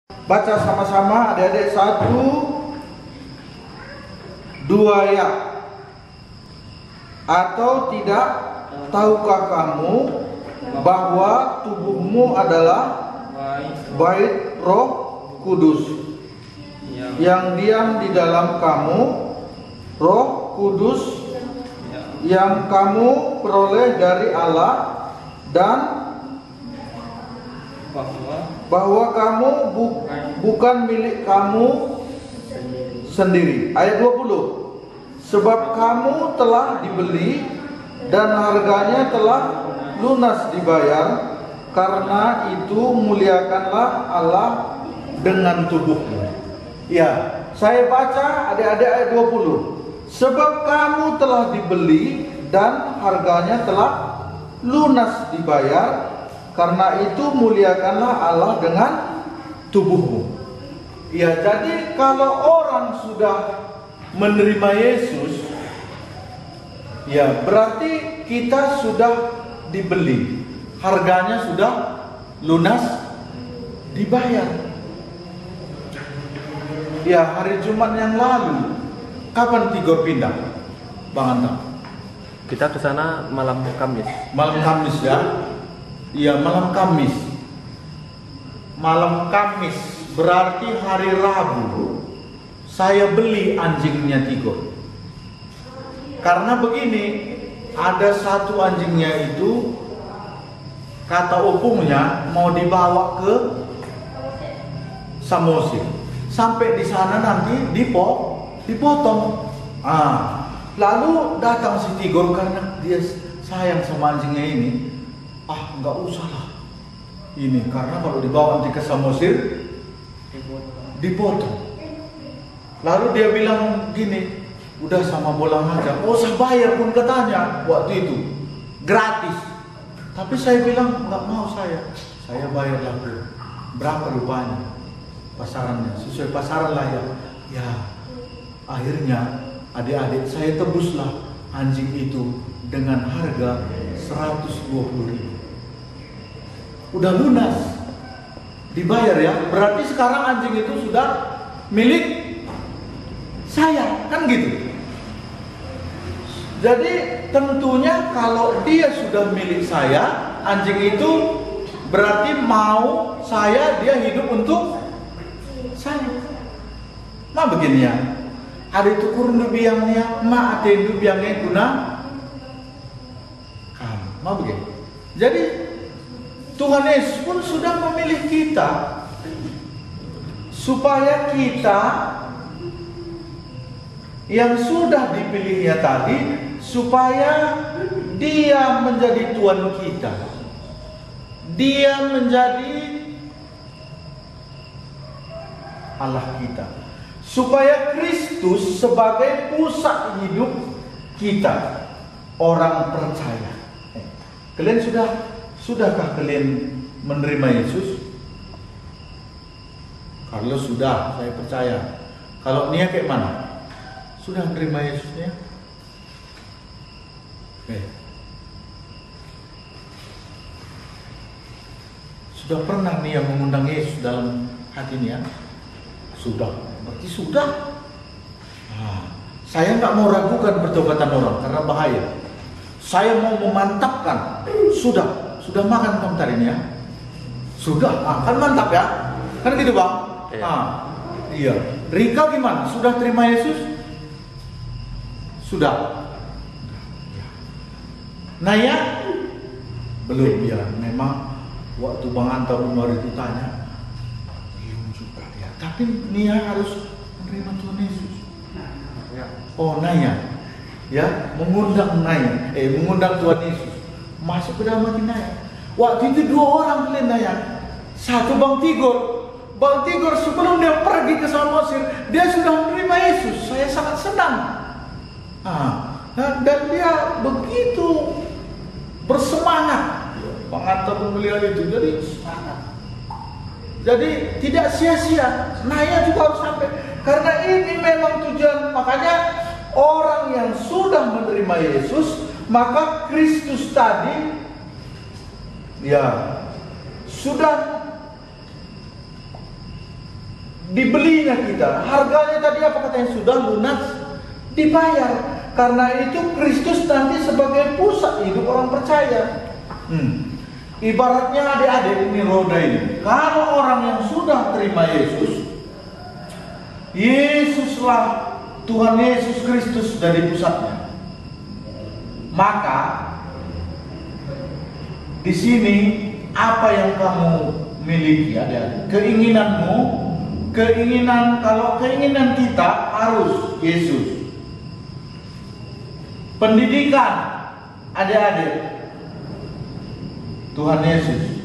Baca sama-sama adik-adik, 1, 2 ya. Atau tidak tahukah kamu bahwa tubuhmu adalah bait Roh Kudus yang diam di dalam kamu, Roh Kudus yang kamu peroleh dari Allah, dan bahwa kamu bukan milik kamu sendiri. Ayat 20. Sebab kamu telah dibeli dan harganya telah lunas dibayar, karena itu muliakanlah Allah dengan tubuhmu. Ya, saya baca adik-adik ayat 20. Sebab kamu telah dibeli dan harganya telah lunas dibayar, karena itu muliakanlah Allah dengan tubuhmu. Ya, jadi kalau orang sudah menerima Yesus, ya berarti kita sudah dibeli, harganya sudah lunas dibayar. Ya, hari Jumat yang lalu, kapan Tigor pindah, Bang Antam? Kita ke sana malam Kamis. Malam Kamis ya? Iya, malam Kamis. Malam Kamis berarti hari Rabu saya beli anjingnya Tigor. Karena begini, ada satu anjingnya itu kata opungnya mau dibawa ke Samosir. Sampai di sana nanti dipotong. Lalu datang si Tigor karena dia sayang sama anjingnya ini. Nggak usah lah ini, karena kalau dibawa nanti ke Samosir dipotong. Lalu dia bilang gini, udah sama bolang aja. Saya bayar pun katanya waktu itu gratis. Tapi saya bilang nggak mau, saya bayar lagi. Berapa rupanya pasarannya, sesuai pasaran lah ya. Ya, akhirnya adik-adik saya tebuslah anjing itu dengan harga 120.000. Udah lunas dibayar ya. Berarti sekarang anjing itu sudah milik saya, kan gitu. Jadi tentunya kalau dia sudah milik saya, anjing itu berarti mau saya, dia hidup untuk saya. Begini ya, ada itu kurun biangnya, ada itu biangnya guna kamu. Begini. Jadi Tuhan Yesus pun sudah memilih kita supaya kita yang sudah dipilihnya tadi, supaya dia menjadi Tuhan kita, dia menjadi Allah kita, supaya Kristus sebagai pusat hidup kita, orang percaya. Kalian sudahkah kalian menerima Yesus? Kalau sudah, saya percaya. Kalau Nia kayak mana? Sudah menerima Yesusnya? Sudah pernah Nia mengundang Yesus dalam hati Nia? Sudah, berarti sudah. Saya nggak mau ragukan pertobatan orang karena bahaya. Saya mau memantapkan. Sudah makan kamu tadi ya? Sudah, kan mantap ya? Kan gitu Bang? Iya. Rika gimana? Sudah terima Yesus? Sudah. Naya? Belum ya. Memang waktu Bang Antar Umar itu tanya, belum juga ya. Tapi Nia harus menerima Tuhan Yesus. Naya, ya, mengundang Tuhan Yesus masuk ke dalam hati Naya. Waktu itu 2 orang kalian Naya. Satu Bang Tigor sebelum dia pergi ke Samosir, dia sudah menerima Yesus. Saya sangat senang. Dan dia begitu bersemangat. Bang Antar melihat itu, jadi semangat. Jadi tidak sia-sia. Naya juga harus sampai, karena ini memang tujuan. Makanya orang yang sudah menerima Yesus, maka Kristus tadi ya sudah dibelinya kita. Harganya tadi apa katanya? Sudah lunas dibayar. Karena itu Kristus nanti sebagai pusat hidup orang percaya. Ibaratnya adik-adik ini roda ini. Kalau orang yang sudah terima Yesus, Yesuslah Tuhan Yesus Kristus dari pusatnya. Maka di sini apa yang kamu miliki, adik-adik? Keinginanmu, kalau keinginan kita harus Yesus. Pendidikan, adik-adik, Tuhan Yesus.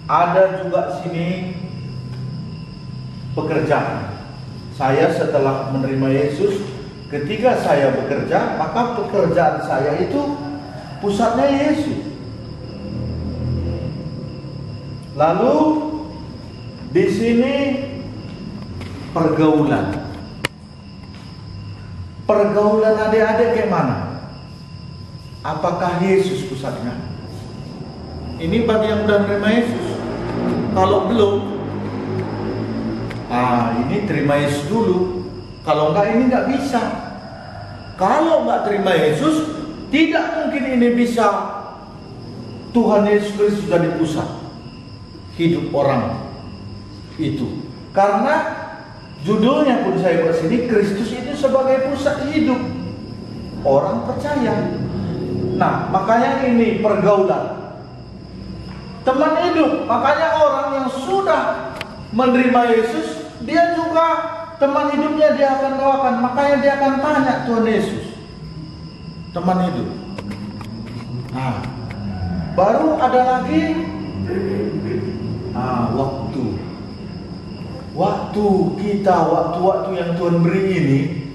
Ada juga sini pekerjaan. Saya setelah menerima Yesus, ketika saya bekerja, maka pekerjaan saya itu pusatnya Yesus. Lalu di sini pergaulan. Pergaulan adik-adik kayak mana? Apakah Yesus pusatnya? Ini bagi yang sudah menerima Yesus. Kalau belum, ini terima Yesus dulu. Kalau enggak, ini enggak bisa. Kalau enggak terima Yesus, tidak mungkin ini bisa Tuhan Yesus Kristus jadi pusat hidup orang itu. Karena judulnya pun saya buat sini, Kristus itu sebagai pusat hidup orang percaya. Nah, makanya ini pergaulan, teman hidup. Makanya orang yang sudah menerima Yesus, dia juga teman hidupnya dia akan kawakan. Makanya dia akan tanya Tuhan Yesus, teman hidup. Nah, baru ada lagi waktu kita, waktu yang Tuhan beri ini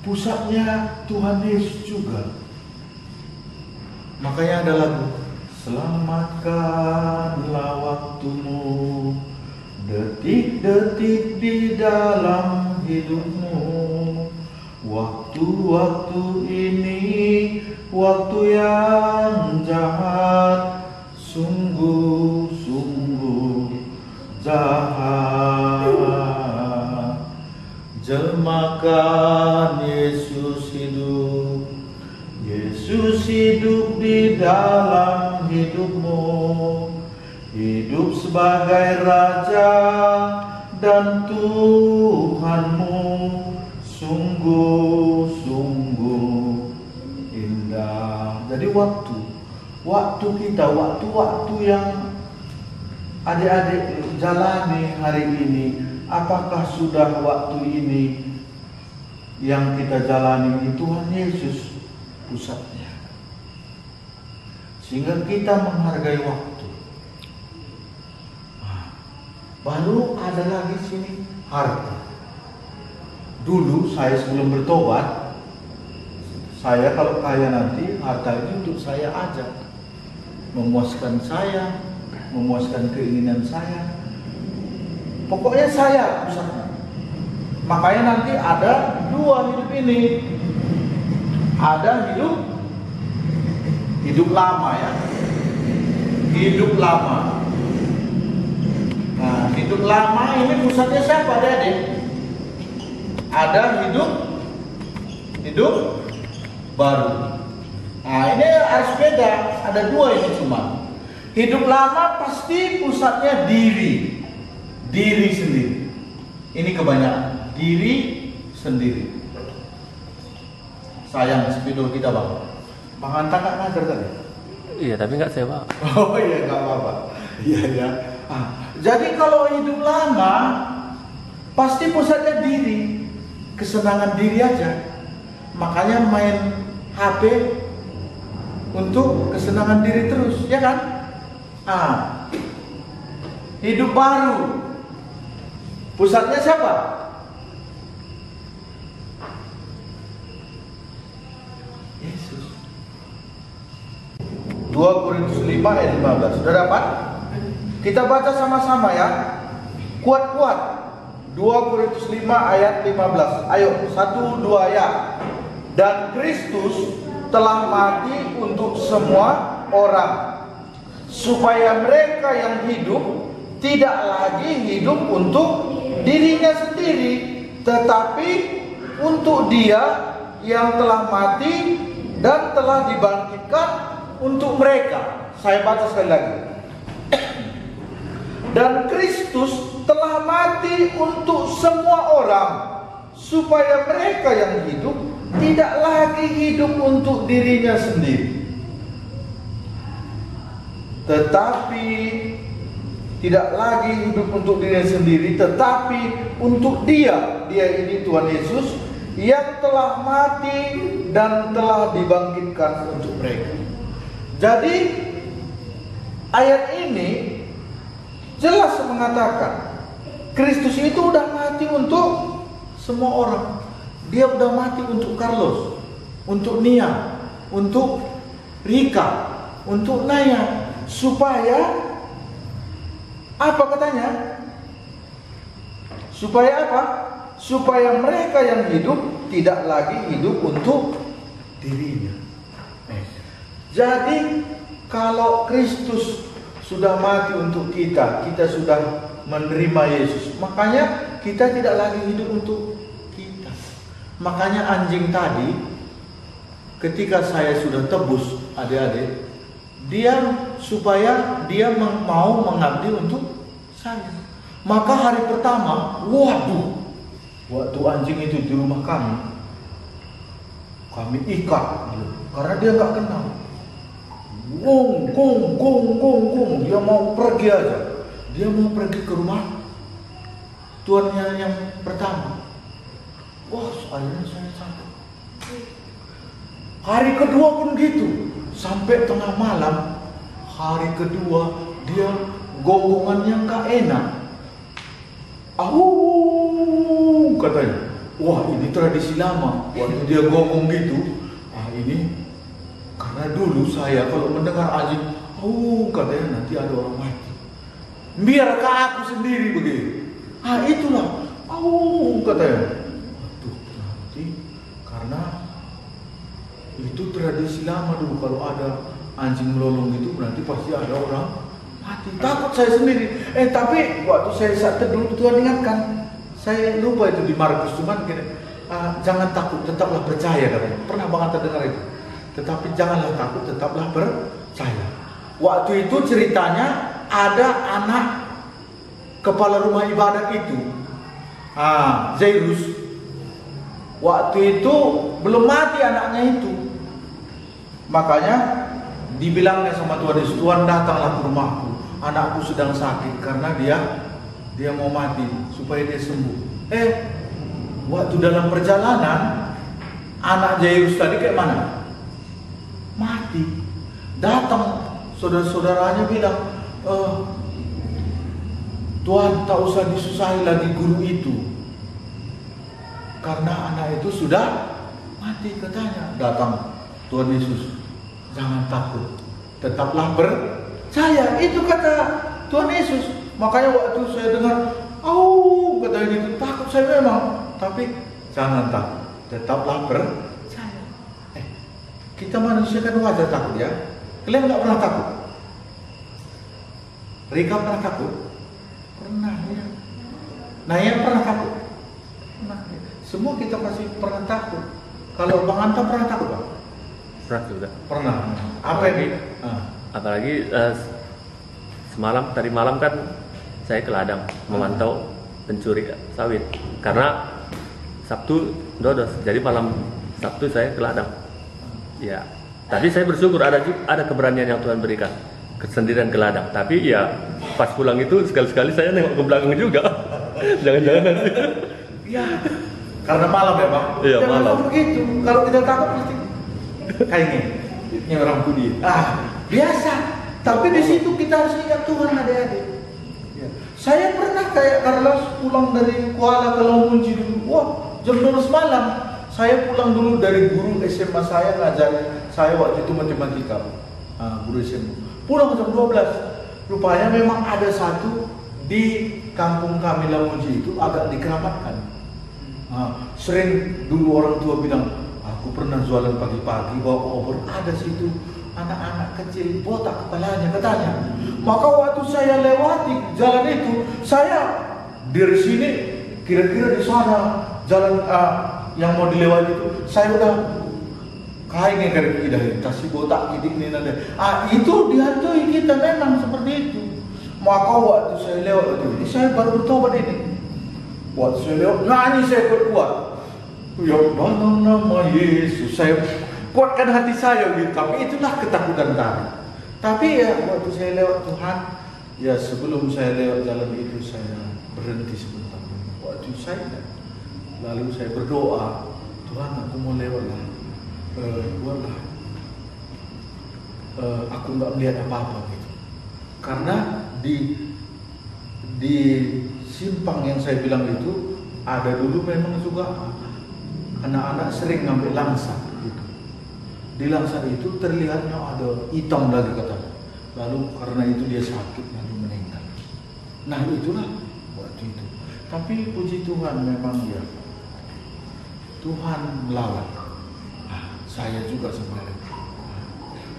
pusatnya Tuhan Yesus juga. Makanya ada lagu, selamatkanlah waktumu, detik-detik di dalam hidupmu. Waktu-waktu ini, waktu yang jahat, sungguh-sungguh jahat. Jelmakan Yesus hidup, Yesus hidup di dalam hidupmu. Hidup sebagai Raja dan Tuhanmu, sungguh-sungguh indah. Jadi waktu kita, waktu yang adik-adik jalani hari ini, apakah sudah waktu ini yang kita jalani ini Tuhan Yesus pusatnya, sehingga kita menghargai waktu. Baru ada lagi sini harta. Dulu saya sebelum bertobat, saya kalau kaya nanti harta ini untuk saya aja, memuaskan saya, memuaskan keinginan saya. Pokoknya saya pusatnya. Makanya nanti ada dua hidup ini. Ada hidup lama ya, hidup lama. Nah, hidup lama ini pusatnya siapa, adik? Ada hidup baru. Nah, ini harus beda. Ada dua ini cuma. Hidup lama pasti pusatnya diri sendiri. Ini kebanyakan diri sendiri. Sayang spidol kita bang. Bang Anta nggak ngajar tadi? Iya, tapi nggak sewa. Oh iya, nggak apa-apa. Iya ya. Jadi kalau hidup lama pasti pusatnya diri, kesenangan diri aja. Makanya main HP untuk kesenangan diri terus, ya kan? Hidup baru pusatnya siapa? Yesus. 2 Korintus 5 ayat 15. Sudah dapat? Kita baca sama-sama ya. Kuat-kuat. 2 Korintus 5 ayat 15. Ayo, 1, 2 ya. Dan Kristus telah mati untuk semua orang, supaya mereka yang hidup tidak lagi hidup untuk dirinya sendiri, tetapi untuk Dia yang telah mati dan telah dibangkitkan untuk mereka. Saya baca sekali lagi. Dan Kristus telah mati untuk semua orang, supaya mereka yang hidup tidak lagi hidup untuk dirinya sendiri, tetapi tidak lagi hidup untuk dirinya sendiri, tetapi untuk Dia ini Tuhan Yesus yang telah mati dan telah dibangkitkan untuk mereka. Jadi ayat ini jelas mengatakan Kristus itu udah mati untuk semua orang. Dia udah mati untuk Carlos, untuk Nia, untuk Rika, untuk Naya, supaya apa katanya? Supaya apa? Supaya mereka yang hidup tidak lagi hidup untuk dirinya. Jadi kalau Kristus sudah mati untuk kita, kita sudah menerima Yesus, makanya kita tidak lagi hidup untuk kita. Makanya anjing tadi, ketika saya sudah tebus adik-adik, supaya dia mau mengabdi untuk saya. Maka hari pertama, waktu anjing itu di rumah kami ikat, karena dia nggak kenal. Gong, dia mau pergi aja. Dia mau pergi ke rumah tuannya yang pertama. Akhirnya saya sampai. Hari kedua pun gitu, sampai tengah malam. Hari kedua dia gongongannya nggak enak. Katanya, ini tradisi lama. Waktu dia gonggong gitu, ini karena dulu saya kalau mendengar anjing, katanya nanti ada orang mati. Biarkah aku sendiri begitu? Itulah, katanya. Nanti karena itu tradisi lama dulu, kalau ada anjing melolong itu nanti pasti ada orang mati. Takut saya sendiri. Tapi waktu saya saat teduh, Tuhan ingatkan. Saya lupa itu di Markus, cuman gini, jangan takut, tetaplah percaya katanya. Pernah banget terdengar itu. Tetapi janganlah takut, tetaplah percaya. Waktu itu ceritanya ada anak kepala rumah ibadat itu, Jairus. Waktu itu belum mati anaknya itu. Makanya dibilangnya sama Tuhan Yesus, Tuhan datanglah ke rumahku, anakku sedang sakit karena dia mau mati supaya dia sembuh. Waktu dalam perjalanan anak Jairus tadi kayak mana? Mati. Datang saudara-saudaranya bilang, Tuhan tak usah disusahi lagi guru itu, karena anak itu sudah mati katanya. Datang Tuhan Yesus, jangan takut, tetaplah percaya. Itu kata Tuhan Yesus. Makanya waktu saya dengar, katanya gitu, takut saya memang, tapi jangan takut, tetaplah percaya. Kita manusia kan wajar takut ya. Kalian nggak pernah takut? Rika pernah takut? Pernah ya. Naya pernah takut? Pernah. Semua kita pasti pernah takut. Kalau Bang Anta pernah takut, Bang? Pernah juga. Pernah. Apa ini? Apalagi tadi malam kan saya ke ladang memantau pencuri sawit. Karena Sabtu dodos, jadi malam Sabtu saya ke ladang. Ya, tapi saya bersyukur ada keberanian yang Tuhan berikan, kesendirian ke ladang. Tapi ya pas pulang itu sekali-sekali saya nengok ke belakang juga. Jangan-jangan nanti. Ya, karena malam ya Bang. Iya malam. Begitu. Kalau kita takut pasti kayak ini orang budi. Biasa. Tapi di situ kita harus ingat Tuhan adik-adik. Ya. Saya pernah kayak Carlos pulang dari Kuala ke Lamunci dulu. Jam 12 malam. Saya pulang dulu dari guru SMA saya ngajarin saya waktu itu matematika. Guru SMA. Pulang jam 12. Rupanya memang ada satu di kampung kami Lamunci itu agak dikeramatkan. Sering dulu orang tua bilang, aku pernah jualan pagi-pagi bawa obor, ada situ anak-anak kecil botak kepalanya katanya. Maka waktu saya lewati jalan itu, saya dari sini kira-kira di sana jalan yang mau dilewati itu, saya udah kainnya dari kita kasih botak gidik ini nanti. Itu dihantui kita memang seperti itu. Maka waktu saya lewat itu, ini saya baru bertobat ini. Waktu saya lewat, nyanyi saya kuat. Ya dalam nama Yesus, saya kuatkan hati saya gitu. Tapi itulah ketakutan tadi. Tapi ya waktu saya lewat Tuhan, ya sebelum saya lewat jalan itu saya berhenti sebentar. Waktu saya, lalu saya berdoa, Tuhan aku mau lewat lah. Buatlah aku nggak melihat apa-apa gitu. Karena di simpang yang saya bilang itu ada dulu memang juga anak-anak sering ngambil langsa gitu. Di langsa itu terlihatnya ada hitam lagi katanya. Lalu karena itu dia sakit lalu meninggal. Nah itulah waktu itu. Tapi puji Tuhan memang ya Tuhan melawan. Saya juga sebenarnya.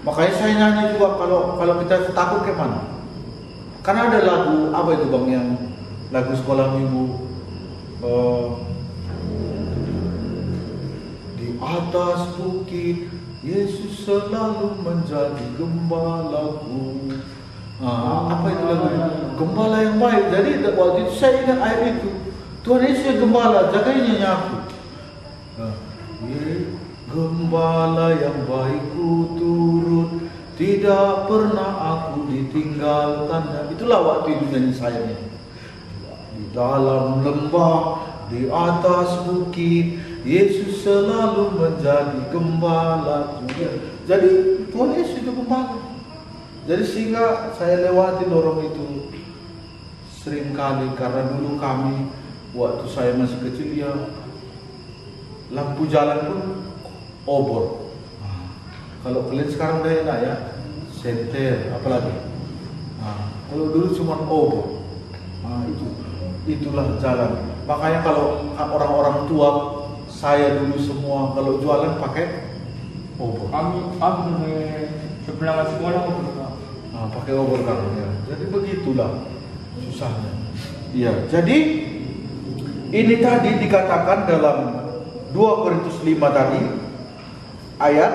Makanya saya nyanyi juga kalau kita takut ke mana? Karena ada lagu apa itu bang yang lagu sekolah minggu di atas bukit Yesus selalu menjadi gembalaku. Apa itu lagu? Gembala yang baik. Jadi waktu itu saya ingat ayat itu. Tuhan Yesus gembala, jagain aku. Gembala yang baik ku turut, tidak pernah aku ditinggalkan. Itulah waktu itu nyanyi saya ini. Di dalam lembah, di atas bukit, Yesus selalu menjadi gembala. Jadi Tuhan Yesus itu gembala. Jadi sehingga saya lewati lorong itu sering kali karena dulu kami waktu saya masih kecil ya lampu jalan pun obor. Kalau kalian sekarang udah enak ya, senter, apalagi. Kalau dulu cuma obor. Itulah jalan. Makanya kalau orang-orang tua saya dulu semua kalau jualan pakai obor. Kami sebelah sekolah pakai obor kan ya. Jadi begitulah susahnya. Iya. Jadi ini tadi dikatakan dalam 2 Korintus 5 tadi. Ayat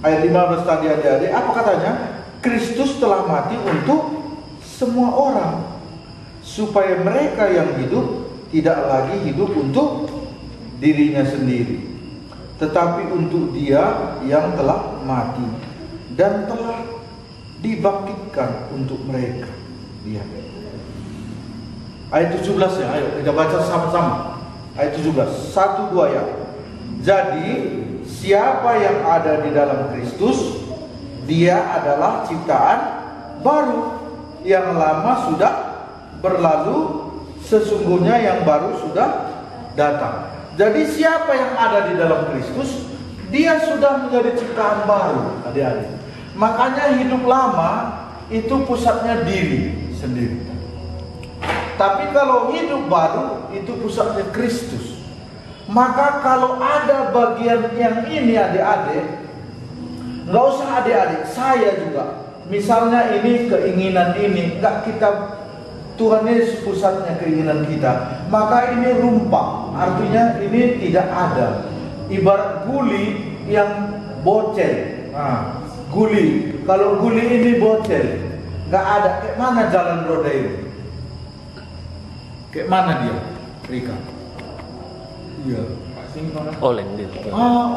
15 tadi adik-adik, apa katanya? Kristus telah mati untuk semua orang, supaya mereka yang hidup tidak lagi hidup untuk dirinya sendiri, tetapi untuk Dia yang telah mati dan telah dibangkitkan untuk mereka. Iya. Ayat 17 ya, ayo kita baca sama-sama. Ayat 17, 1-2 ya. Jadi siapa yang ada di dalam Kristus, dia adalah ciptaan baru. Yang lama sudah berlalu, sesungguhnya yang baru sudah datang. Jadi siapa yang ada di dalam Kristus, dia sudah menjadi ciptaan baru, adik-adik. Makanya hidup lama itu pusatnya diri sendiri. Tapi kalau hidup baru itu pusatnya Kristus. Maka kalau ada bagian yang ini adik-adik, nggak usah adik-adik, saya juga. Misalnya ini keinginan ini, nggak kita, Tuhan Yesus pusatnya keinginan kita. Maka ini rumpah, artinya ini tidak ada. Ibarat guli yang bocel. Guli, kalau guli ini bocel, nggak ada. Kayak mana jalan roda ini? Kayak mana dia, Rika? Iya. Oleng dia.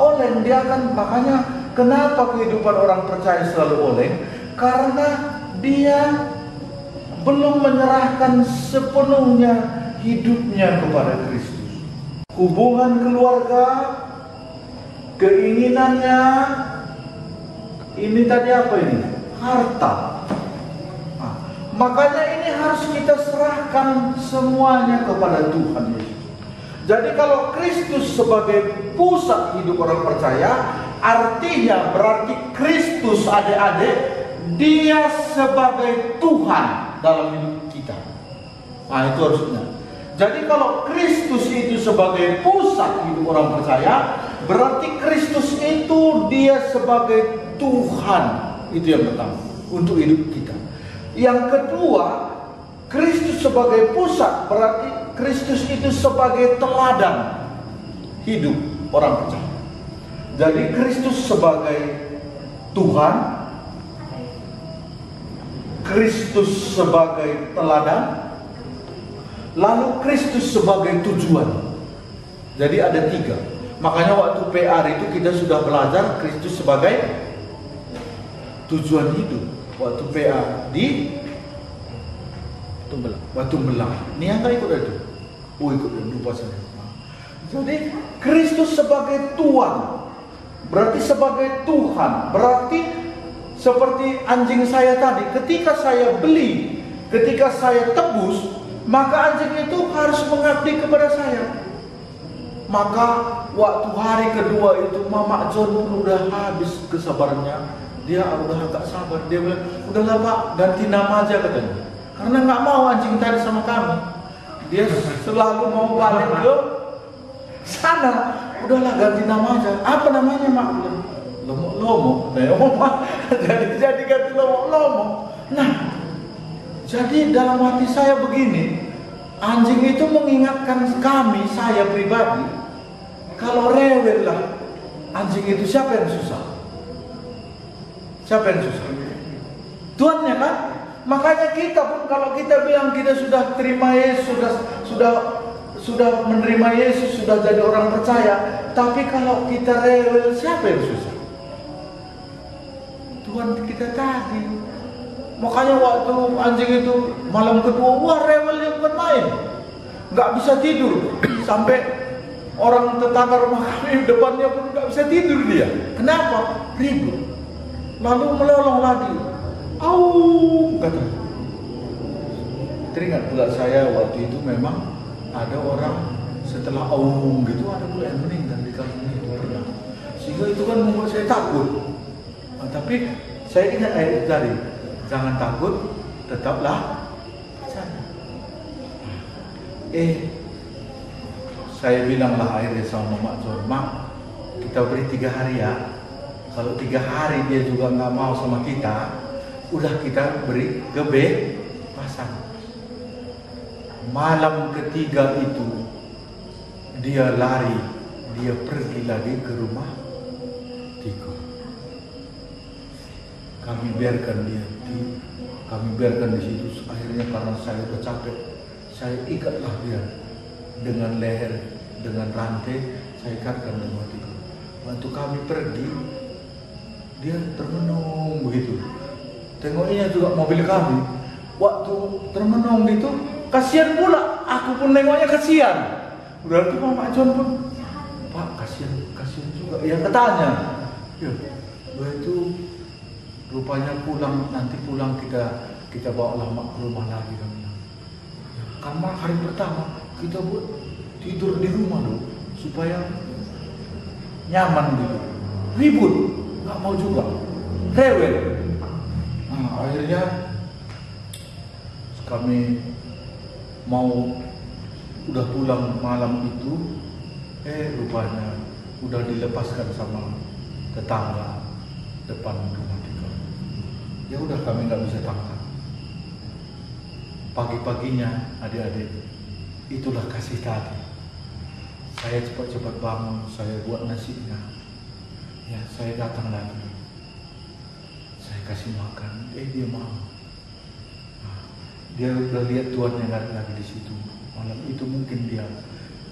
Oleng dia kan, makanya kenapa kehidupan orang percaya selalu oleng? Karena dia belum menyerahkan sepenuhnya hidupnya kepada Kristus. Hubungan keluarga, keinginannya, ini tadi apa ini? Harta. Makanya ini harus kita serahkan semuanya kepada Tuhan Yesus. Jadi kalau Kristus sebagai pusat hidup orang percaya, artinya berarti Kristus adik-adik, dia sebagai Tuhan dalam hidup kita. Itu harusnya. Jadi kalau Kristus itu sebagai pusat hidup orang percaya, berarti Kristus itu dia sebagai Tuhan. Itu yang pertama untuk hidup kita. Yang kedua, Kristus sebagai pusat, berarti Kristus itu sebagai teladan hidup orang percaya. Jadi Kristus sebagai Tuhan, Kristus sebagai teladan, lalu Kristus sebagai tujuan. Jadi ada 3. Makanya waktu PR itu kita sudah belajar Kristus sebagai tujuan hidup. Waktu PR di Batu Belang. Ini yang nggak ikut itu. Ikut, lupa saya. Jadi Kristus sebagai Tuhan, berarti sebagai Tuhan, berarti seperti anjing saya tadi. Ketika saya beli, ketika saya tebus, maka anjing itu harus mengabdi kepada saya. Maka waktu hari kedua itu Mama John pun udah habis kesabarannya. Dia udah agak sabar. Dia bilang, udahlah Pak, ganti nama aja katanya. Karena nggak mau anjing tadi sama kami. Dia selalu mau balik ke sana. Udahlah ganti nama aja. Apa namanya Mak? Lomo. Jadi ganti Lomo. Nah, jadi dalam hati saya begini, anjing itu mengingatkan kami, saya pribadi, kalau rewel lah anjing itu siapa yang susah? Siapa yang susah? Tuannya kan? Makanya kita pun kalau kita bilang kita sudah terima Yesus, sudah menerima Yesus, sudah jadi orang percaya, tapi kalau kita rewel, siapa yang susah? Tuhan kita tadi. Makanya waktu anjing itu malam kedua, wah rewelnya bukan main, nggak bisa tidur, sampai orang tetangga rumah kami depannya pun nggak bisa tidur dia. Kenapa? Ribut. Lalu melolong lagi, kata. Teringat pula saya waktu itu memang ada orang setelah gitu ada pula yang meninggal di kampung itu pernah. Sehingga itu kan membuat saya takut. Tapi saya ingat ayat tadi, jangan takut, tetaplah percaya. Saya bilanglah akhirnya sama Mak John, Mak, kita beri 3 hari ya. Kalau 3 hari dia juga nggak mau sama kita, udah kita beri kebebasan. Malam ketiga itu dia lari, dia pergi lagi ke rumah Tiko. Kami biarkan di situ. Akhirnya karena saya udah capek, saya ikatlah dia dengan leher, dengan rantai, saya ikatkan di rumah Tiko. Waktu kami pergi, dia termenung begitu. Tengoknya juga mobil kami. Waktu termenung gitu, kasihan pula. Aku pun nengoknya kasihan. Berarti Mama John pun, Pak kasihan juga. Ya katanya. Ya, itu rupanya nanti pulang kita bawa Mak ke rumah lagi kan. Karena hari pertama kita buat tidur di rumah loh, supaya nyaman gitu. Ribut, nggak mau juga, rewel. Nah, akhirnya kami udah pulang malam itu, rupanya udah dilepaskan sama tetangga depan rumah Tiko. Ya udah kami nggak bisa tangkap. Pagi-paginya adik-adik, itulah kasih tadi. Saya cepat-cepat bangun, saya buat nasinya. Ya, saya datang lagi. Saya kasih makan, dia mau. Nah, dia udah lihat tuannya lagi di situ. Malam itu mungkin dia,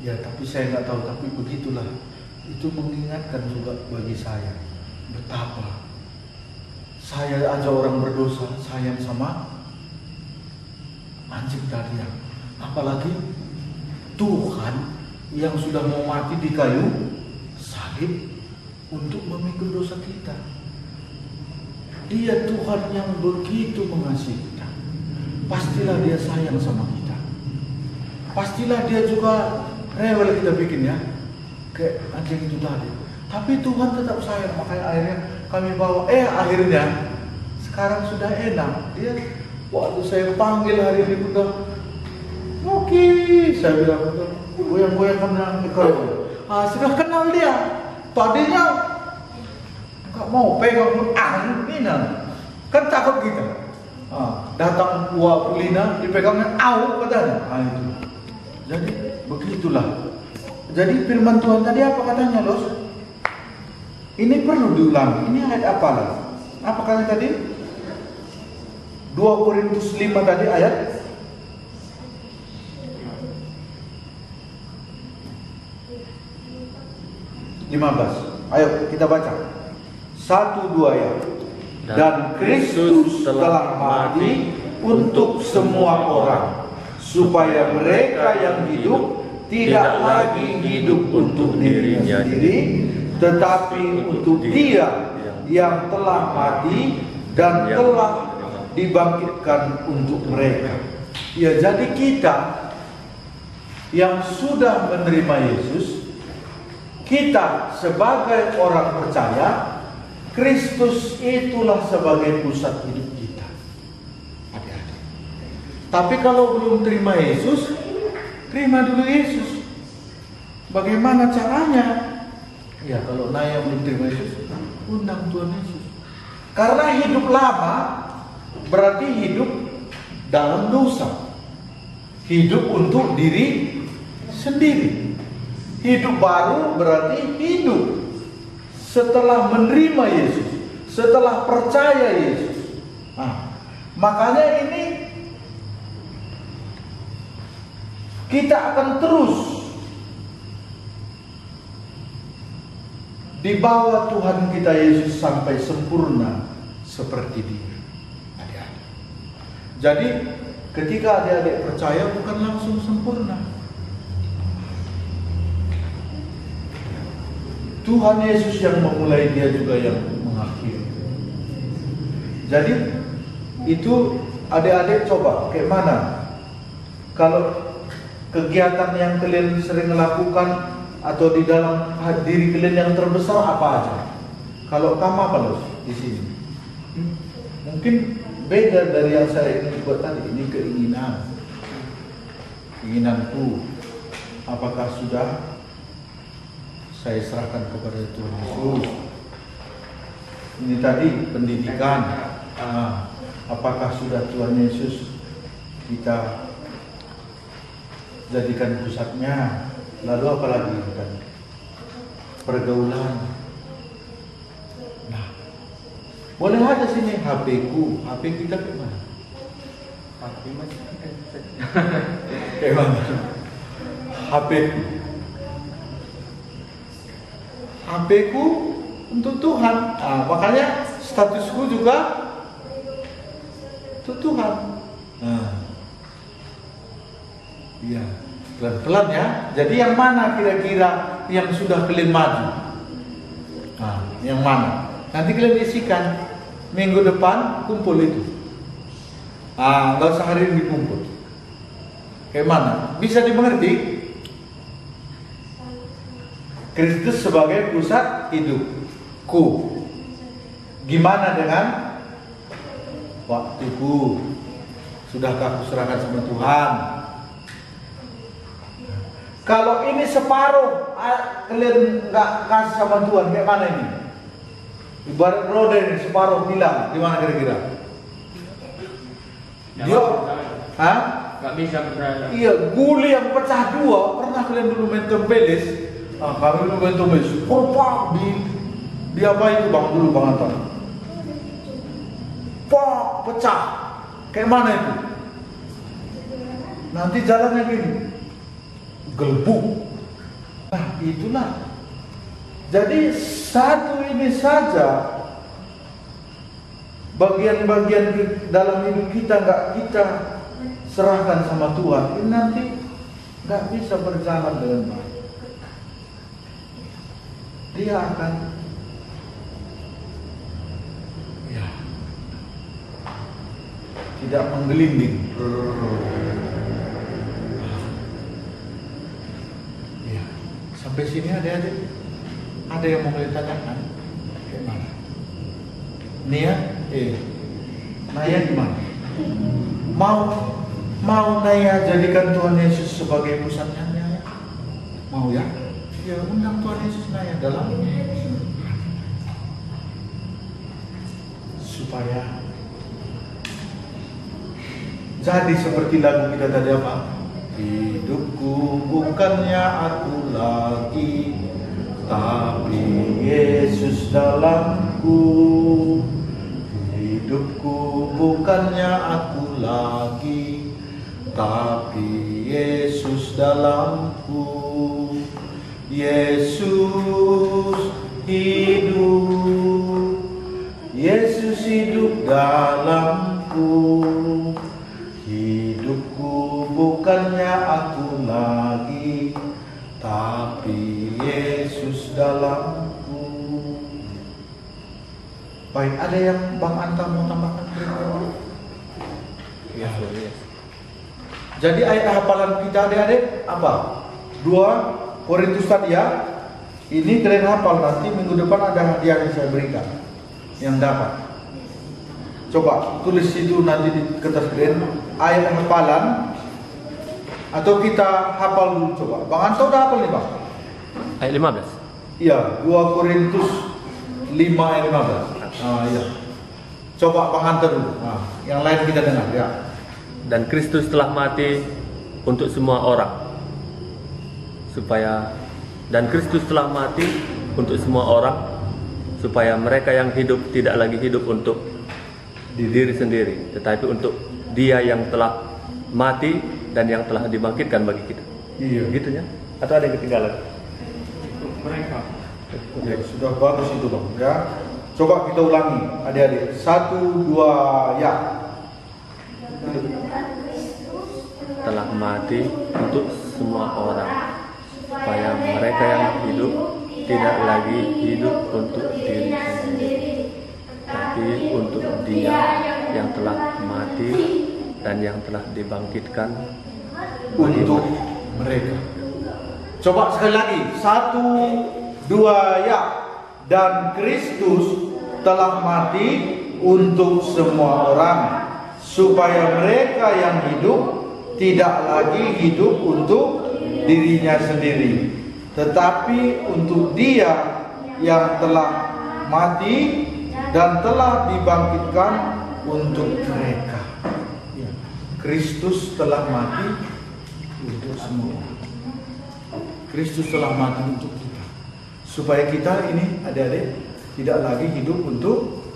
ya tapi saya nggak tahu. Tapi begitulah, itu mengingatkan juga bagi saya betapa saya aja orang berdosa sayang sama anjing tadi ya. Apalagi Tuhan yang sudah mau mati di kayu salib untuk memikul dosa kita. Dia Tuhan yang begitu mengasihi kita. Pastilah dia sayang sama kita. Pastilah dia juga rewel kita bikin ya, kayak anjing itu tadi. Tapi Tuhan tetap sayang. Makanya akhirnya kami bawa. Akhirnya sekarang sudah enak. Dia waktu saya panggil hari ini udah oke. Saya bilang betul. Goyang-goyangkan ekor. Sudah kenal dia. Tadinya nggak mau pegang Lina. Kan takut kita. Datang buah Lina dipegangnya katanya. Itu. Jadi begitulah. Jadi firman Tuhan tadi apa katanya, Los? Ini perlu diulang. Ini ayat apa lah? Apa katanya tadi? 2 Korintus 5 tadi ayat 15. Ayo kita baca. 1-2 ya. Dan Kristus telah mati untuk semua orang, supaya mereka yang hidup tidak lagi hidup untuk dirinya sendiri, tetapi untuk Dia yang telah mati dan telah dibangkitkan untuk mereka. Ya, jadi kita yang sudah menerima Yesus, kita sebagai orang percaya, Kristus itulah sebagai pusat hidup kita. Adik-adik. Tapi kalau belum terima Yesus, terima dulu Yesus. Bagaimana caranya? Ya, kalau Naya belum terima Yesus, undang Tuhan Yesus. Karena hidup lama berarti hidup dalam dosa. Hidup untuk diri sendiri. Hidup baru berarti hidup setelah menerima Yesus, setelah percaya Yesus. Makanya ini kita akan terus dibawa Tuhan kita Yesus sampai sempurna seperti Dia. Adik-adik. Jadi ketika adik-adik percaya bukan langsung sempurna. Tuhan Yesus yang memulai, Dia juga yang mengakhiri. Jadi itu adik-adik coba kayak mana? Kalau kegiatan yang kalian sering lakukan atau di dalam diri kalian yang terbesar apa aja? Kalau kamu apa Los di sini? Mungkin beda dari yang saya ingin buat tadi. Ini keinginanku. Apakah sudah saya serahkan kepada Tuhan Yesus? Ini tadi pendidikan. Apakah sudah Tuhan Yesus kita jadikan pusatnya? Lalu apa lagi kan? Pergaulan. Nah, boleh ada sini HP-ku. HP kita kemana? HP masih Kemana? HP. HP-ku untuk Tuhan. Makanya statusku juga untuk Tuhan. Iya, pelan-pelan ya. Jadi yang mana kira-kira yang sudah kalian maju? Yang mana? Nanti kalian isikan. Minggu depan kumpul itu. Nggak usah hari ini kumpul. Kayak mana? Bisa dimengerti? Kristus sebagai pusat hidupku. Gimana dengan waktuku? Sudahkah aku serahkan sama Tuhan? Kalau ini separuh kalian nggak kasih sama Tuhan, kayak mana ini? Ibarat roda ini separuh hilang, gimana kira-kira? Dia, nggak bisa berjalan. Iya, guli yang pecah dua. Pernah kalian dulu main tempeles? Kami dulu main tempeles. Pak, di apa itu bang dulu bang Anton? Pak, pecah. Kayak mana itu? Nanti jalannya gini, gelbuk. Nah, itulah. Jadi satu ini saja bagian-bagian dalam hidup kita nggak kita serahkan sama Tuhan, ini nanti nggak bisa berjalan dengan baik. Dia akan tidak menggelinding. Sampai sini ada yang mau kalian tanyakan? Gimana? Nia, Naya gimana? Mau Mau Naya jadikan Tuhan Yesus sebagai pusatnya Naya? Mau ya? Ya undang Tuhan Yesus Naya dalam supaya jadi seperti lagu kita tadi apa? Hidupku bukannya aku lagi, tapi Yesus dalamku. Hidupku bukannya aku lagi, tapi Yesus dalamku. Yesus hidup, Yesus hidup dalamku. Hidupku bukannya aku lagi, tapi Yesus dalamku. Baik, ada yang Bang Anta mau tambahkan? Ya, jadi ayat hafalan kita adik-adik apa? 2 Korintus tadi ya. Ini kalian hafal, nanti minggu depan ada hadiah yang saya berikan yang dapat. Coba tulis itu nanti di kertas kalian ayat hafalan, atau kita hafal dulu coba. Bang Anta udah hafal nih Bang? Ayat 15. Iya, 2 Korintus 5 ayat 15. Iya. Coba Bang Anta dulu. Yang lain kita dengar ya. Dan Kristus telah mati untuk semua orang, supaya mereka yang hidup tidak lagi hidup untuk diri sendiri, tetapi untuk Dia yang telah mati dan yang telah dibangkitkan bagi kita. Iya. Gitu ya? Atau ada yang ketinggalan? Mereka. Ya, sudah bagus itu Bang ya. Coba kita ulangi adik-adik. 1, 2 ya. Telah mati untuk semua orang, supaya mereka yang hidup tidak lagi hidup untuk diri sendiri, tapi untuk Dia yang telah mati dan yang telah dibangkitkan Untuk mereka. Coba sekali lagi. 1, 2 ya. Dan Kristus telah mati untuk semua orang, supaya mereka yang hidup tidak lagi hidup untuk dirinya sendiri, tetapi untuk Dia yang telah mati dan telah dibangkitkan untuk mereka. Kristus telah mati untuk semua. Kristus telah mati untuk kita, supaya kita ini adik-adik tidak lagi hidup untuk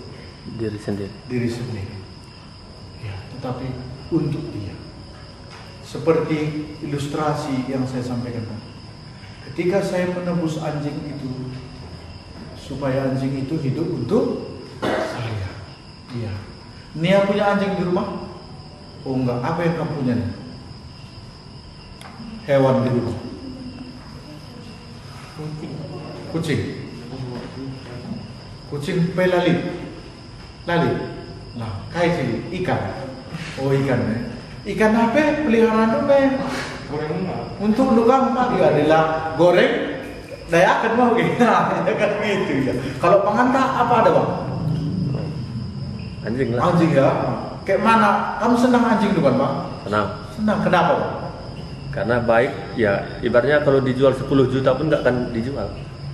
diri sendiri, ya, tetapi untuk Dia. Seperti ilustrasi yang saya sampaikan tadi. Ketika saya menebus anjing itu, supaya anjing itu hidup untuk saya. Iya. Nia punya anjing di rumah? Oh enggak. Apa yang kamu punya nih? Hewan di rumah. Kucing. Kucing pelali. Lali. Nah, kayak sini ikan. Oh ikan ya. Ikan apa? Peliharaan apa? Goreng enggak? Untuk kamu lagi adalah goreng. Daya akan mau gitu. Nah, kan gitu ya. Kalau penganta apa ada Bang? Anjing lah. Anjing ya. Kayak mana? Kamu senang anjing bukan Bang? Senang. Kenapa Bang? Karena baik ya, ibaratnya kalau dijual 10 juta pun nggak akan dijual.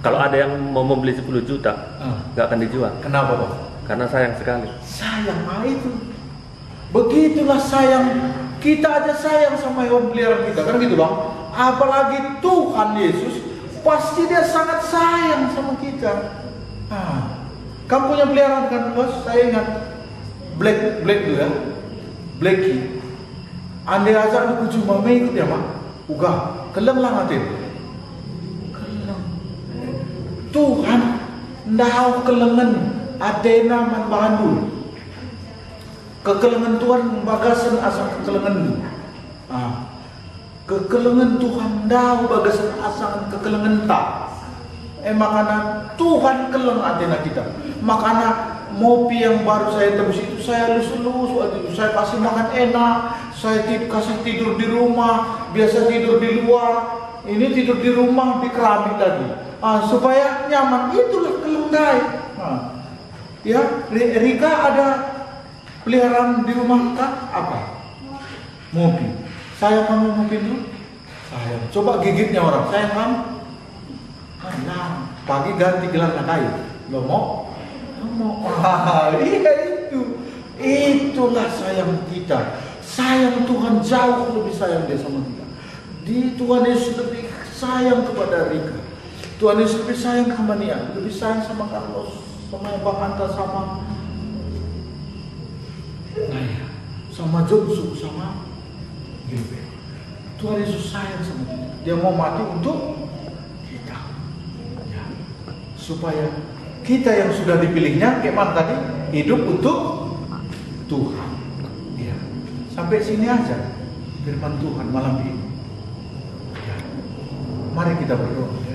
Kalau ada yang mau membeli 10 juta nggak akan dijual. Kenapa Bang? Karena sayang sekali. Sayang itu. Begitulah sayang. Kita aja sayang sama hewan peliharaan kita, kan gitu Bang. Apalagi Tuhan Yesus, pasti Dia sangat sayang sama kita. Kamu punya peliharaan kan Bos? Saya ingat Black dulu ya. Blackie. Andai aja lu kucu mama ikut ya Mak. Uga, keleng lah ngatin. Keleng. Tuhan ndau kelengan Athena man bandul. Kekelengan Tuhan bagasan asal kekelengan. Kekelengan Tuhan ndau bagasan asal kekelengan tak. Makana Tuhan keleng Athena kita. Makana mopi yang baru saya tebus itu saya lus-lus, saya kasih makan enak, saya kasih tidur di rumah, biasa tidur di luar, ini tidur di rumah di keramik lagi, supaya nyaman. Itulah kelendai. Ya, Rika ada peliharaan di rumah kan apa? Mungkin. Sayang kamu mungkin tuh? Sayang. Coba gigitnya orang. Sayang kamu? Nah, pagi ganti gelang kayu. Lo mau? Lo mau? Iya itu. Itulah sayang kita. Sayang Tuhan jauh lebih sayang dia sama kita. Tuhan Yesus lebih sayang kepada Rika. Tuhan Yesus lebih sayang sama Nia, lebih sayang sama Carlos, sama Bang Anta, sama Naya, sama Jongsu, sama Gilbert. Tuhan Yesus sayang sama kita. Dia mau mati untuk kita, ya. Supaya kita yang sudah dipilihnya, kayak mana tadi, hidup untuk Tuhan. Ya. Sampai sini aja firman Tuhan malam ini. Ya. Mari kita berdoa.